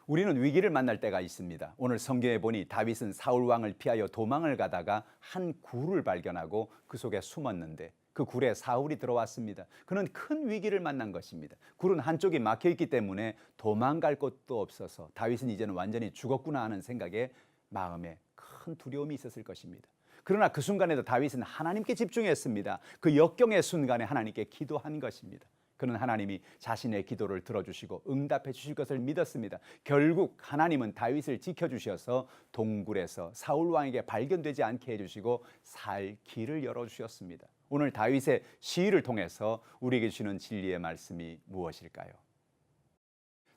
우리는 위기를 만날 때가 있습니다. 오늘 성경에 보니 다윗은 사울 왕을 피하여 도망을 가다가 한 굴을 발견하고 그 속에 숨었는데 그 굴에 사울이 들어왔습니다. 그는 큰 위기를 만난 것입니다. 굴은 한쪽이 막혀 있기 때문에 도망갈 곳도 없어서 다윗은 이제는 완전히 죽었구나 하는 생각에 마음에 큰 두려움이 있었을 것입니다. 그러나 그 순간에도 다윗은 하나님께 집중했습니다. 그 역경의 순간에 하나님께 기도한 것입니다. 그는 하나님이 자신의 기도를 들어주시고 응답해 주실 것을 믿었습니다. 결국 하나님은 다윗을 지켜주셔서 동굴에서 사울 왕에게 발견되지 않게 해주시고 살 길을 열어주셨습니다. 오늘 다윗의 시를 통해서 우리에게 주시는 진리의 말씀이 무엇일까요?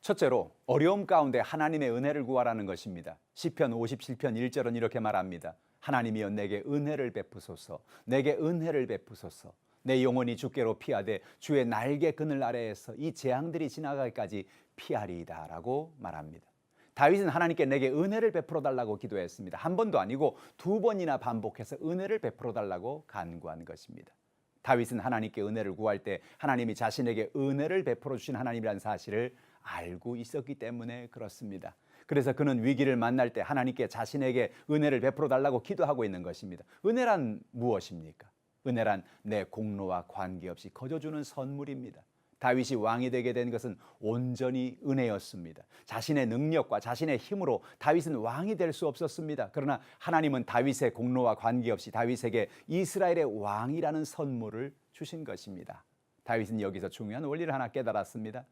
첫째로 어려움 가운데 하나님의 은혜를 구하라는 것입니다. 시편 57편 1절은 이렇게 말합니다. 하나님이여 내게 은혜를 베푸소서, 내게 은혜를 베푸소서. 내 영혼이 주께로 피하되 주의 날개 그늘 아래에서 이 재앙들이 지나가기까지 피하리이다 라고 말합니다. 다윗은 하나님께 내게 은혜를 베풀어 달라고 기도했습니다. 한 번도 아니고 두 번이나 반복해서 은혜를 베풀어 달라고 간구한 것입니다. 다윗은 하나님께 은혜를 구할 때 하나님이 자신에게 은혜를 베풀어 주신 하나님이라는 사실을 알고 있었기 때문에 그렇습니다. 그래서 그는 위기를 만날 때 하나님께 자신에게 은혜를 베풀어 달라고 기도하고 있는 것입니다. 은혜란 무엇입니까? 은혜란 내 공로와 관계없이 거저주는 선물입니다. 다윗이 왕이 되게 된 것은 온전히 은혜였습니다. 자신의 능력과 자신의 힘으로 다윗은 왕이 될 수 없었습니다. 그러나 하나님은 다윗의 공로와 관계없이 다윗에게 이스라엘의 왕이라는 선물을 주신 것입니다. 다윗은 여기서 중요한 원리를 하나 깨달았습니다.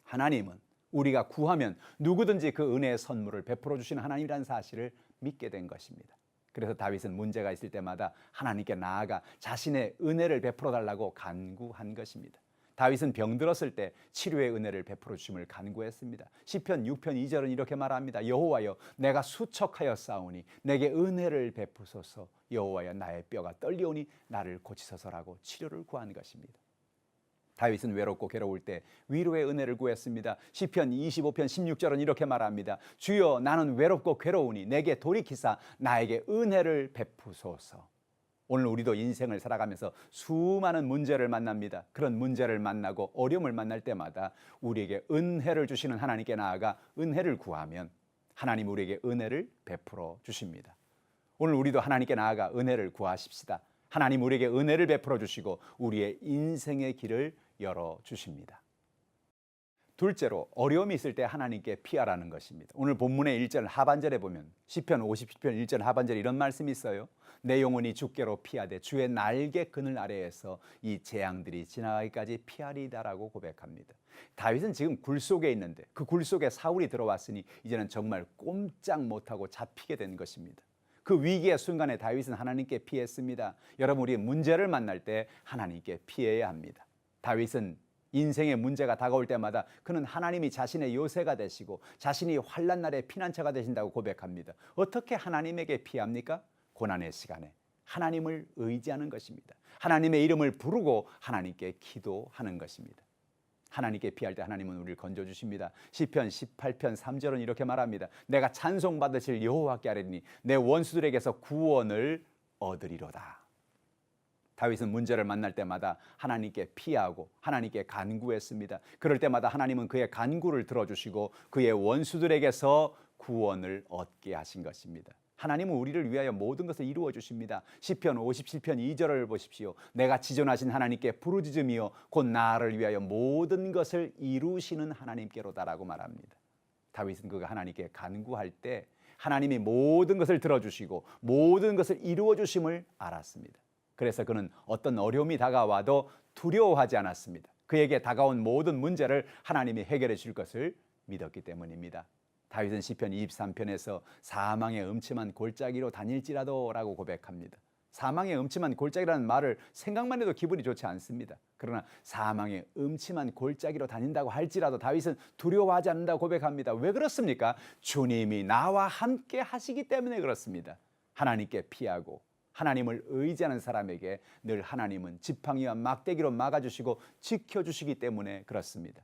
하나님은 우리가 구하면 누구든지 그 은혜의 선물을 베풀어 주시는 하나님이라는 사실을 믿게 된 것입니다. 그래서 다윗은 문제가 있을 때마다 하나님께 나아가 자신의 은혜를 베풀어 달라고 간구한 것입니다. 다윗은 병들었을 때 치료의 은혜를 베풀어 주심을 간구했습니다. 시편 6편 2절은 이렇게 말합니다. 여호와여 내가 수척하여 싸우니 내게 은혜를 베푸소서. 여호와여 나의 뼈가 떨리오니 나를 고치소서라고 치료를 구한 것입니다. 다윗은 외롭고 괴로울 때 위로의 은혜를 구했습니다. 시편 25편 16절은 이렇게 말합니다. 주여 나는 외롭고 괴로우니 내게 돌이키사 나에게 은혜를 베푸소서. 오늘 우리도 인생을 살아가면서 수많은 문제를 만납니다. 그런 문제를 만나고 어려움을 만날 때마다 우리에게 은혜를 주시는 하나님께 나아가 은혜를 구하면 하나님 우리에게 은혜를 베풀어 주십니다. 오늘 우리도 하나님께 나아가 은혜를 구하십시다. 하나님 우리에게 은혜를 베풀어 주시고 우리의 인생의 길을 열어 주십니다. 둘째로 어려움이 있을 때 하나님께 피하라는 것입니다. 오늘 본문의 1절 하반절에 보면 시편 50편 1절 하반절에 이런 말씀이 있어요. 내 영혼이 주께로 피하되 주의 날개 그늘 아래에서 이 재앙들이 지나가기까지 피하리이다라고 고백합니다. 다윗은 지금 굴 속에 있는데 그 굴 속에 사울이 들어왔으니 이제는 정말 꼼짝 못하고 잡히게 된 것입니다. 그 위기의 순간에 다윗은 하나님께 피했습니다. 여러분 우리 문제를 만날 때 하나님께 피해야 합니다. 다윗은 인생의 문제가 다가올 때마다 그는 하나님이 자신의 요새가 되시고 자신이 환난 날에 피난처가 되신다고 고백합니다. 어떻게 하나님에게 피합니까? 고난의 시간에 하나님을 의지하는 것입니다. 하나님의 이름을 부르고 하나님께 기도하는 것입니다. 하나님께 피할 때 하나님은 우리를 건져주십니다. 시편 18편 3절은 이렇게 말합니다. 내가 찬송받으실 여호와께 아뢰니 내 원수들에게서 구원을 얻으리로다. 다윗은 문제를 만날 때마다 하나님께 피하고 하나님께 간구했습니다. 그럴 때마다 하나님은 그의 간구를 들어주시고 그의 원수들에게서 구원을 얻게 하신 것입니다. 하나님은 우리를 위하여 모든 것을 이루어 주십니다. 시편 57편 2절을 보십시오. 내가 지존하신 하나님께 부르짖으며 곧 나를 위하여 모든 것을 이루시는 하나님께로다라고 말합니다. 다윗은 그가 하나님께 간구할 때 하나님이 모든 것을 들어주시고 모든 것을 이루어 주심을 알았습니다. 그래서 그는 어떤 어려움이 다가와도 두려워하지 않았습니다. 그에게 다가온 모든 문제를 하나님이 해결해 줄 것을 믿었기 때문입니다. 다윗은 시편 23편에서 사망의 음침한 골짜기로 다닐지라도 라고 고백합니다. 사망의 음침한 골짜기라는 말을 생각만 해도 기분이 좋지 않습니다. 그러나 사망의 음침한 골짜기로 다닌다고 할지라도 다윗은 두려워하지 않는다고 고백합니다. 왜 그렇습니까? 주님이 나와 함께 하시기 때문에 그렇습니다. 하나님께 피하고 하나님을 의지하는 사람에게 늘 하나님은 지팡이와 막대기로 막아주시고 지켜주시기 때문에 그렇습니다.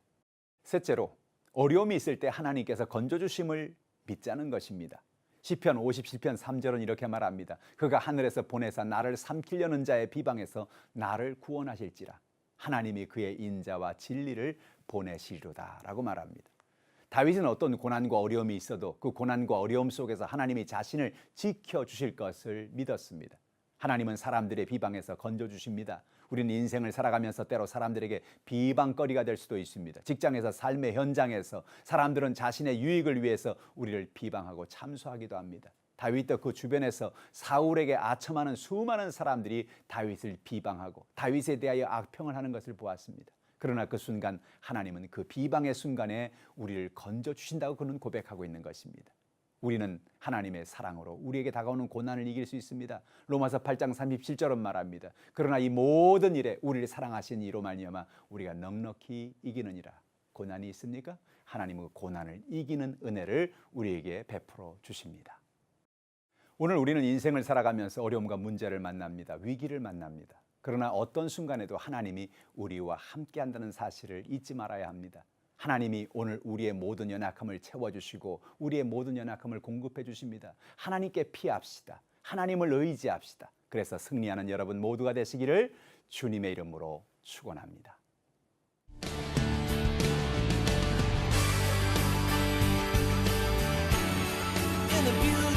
셋째로 어려움이 있을 때 하나님께서 건져주심을 믿자는 것입니다. 시편 57편 3절은 이렇게 말합니다. 그가 하늘에서 보내사 나를 삼키려는 자의 비방에서 나를 구원하실지라. 하나님이 그의 인자와 진리를 보내시리로다 라고 말합니다. 다윗은 어떤 고난과 어려움이 있어도 그 고난과 어려움 속에서 하나님이 자신을 지켜주실 것을 믿었습니다. 하나님은 사람들의 비방에서 건져주십니다. 우리는 인생을 살아가면서 때로 사람들에게 비방거리가 될 수도 있습니다. 직장에서, 삶의 현장에서 사람들은 자신의 유익을 위해서 우리를 비방하고 참소하기도 합니다. 다윗도 그 주변에서 사울에게 아첨하는 수많은 사람들이 다윗을 비방하고 다윗에 대하여 악평을 하는 것을 보았습니다. 그러나 그 순간 하나님은 그 비방의 순간에 우리를 건져주신다고 그는 고백하고 있는 것입니다. 우리는 하나님의 사랑으로 우리에게 다가오는 고난을 이길 수 있습니다. 로마서 8장 37절은 말합니다. 그러나 이 모든 일에 우리를 사랑하신 이로 말미암아 우리가 넉넉히 이기느니라. 고난이 있습니까? 하나님은 그 고난을 이기는 은혜를 우리에게 베풀어 주십니다. 오늘 우리는 인생을 살아가면서 어려움과 문제를 만납니다. 위기를 만납니다. 그러나 어떤 순간에도 하나님이 우리와 함께 한다는 사실을 잊지 말아야 합니다. 하나님이 오늘 우리의 모든 연약함을 채워주시고 우리의 모든 연약함을 공급해 주십니다. 하나님께 피합시다. 하나님을 의지합시다. 그래서 승리하는 여러분 모두가 되시기를 주님의 이름으로 축원합니다. In the beauty